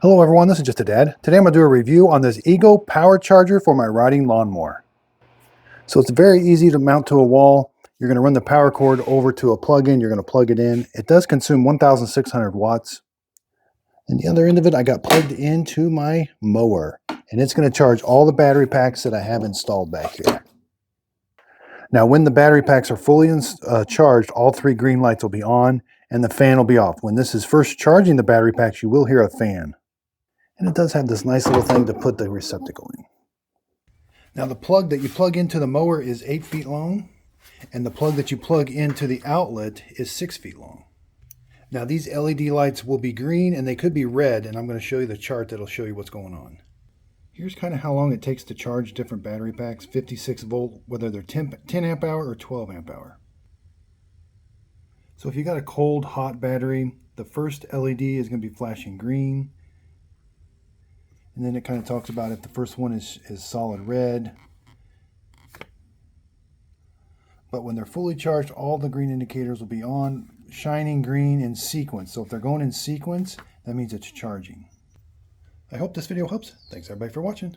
Hello everyone, this is Just a Dad. Today I'm going to do a review on this Eagle power charger for my riding lawnmower. So it's very easy to mount to a wall. You're going to run the power cord over to a plug-in. You're going to plug it in. It does consume 1,600 watts. And the other end of it, I got plugged into my mower. And it's going to charge all the battery packs that I have installed back here. Now when the battery packs are fully charged, all three green lights will be on and the fan will be off. When this is first charging the battery packs, you will hear a fan. And it does have this nice little thing to put the receptacle in. Now the plug that you plug into the mower is 8 feet long, and the plug that you plug into the outlet is 6 feet long. Now these LED lights will be green and they could be red, and I'm going to show you the chart that'll show you what's going on. Here's kind of how long it takes to charge different battery packs, 56 volt, whether they're 10 amp hour or 12 amp hour. So if you got a cold, hot battery, the first LED is going to be flashing green. And then it kind of talks about if the first one is solid red. But when they're fully charged, all the green indicators will be on, shining green in sequence. So if they're going in sequence, that means it's charging. I hope this video helps. Thanks everybody for watching.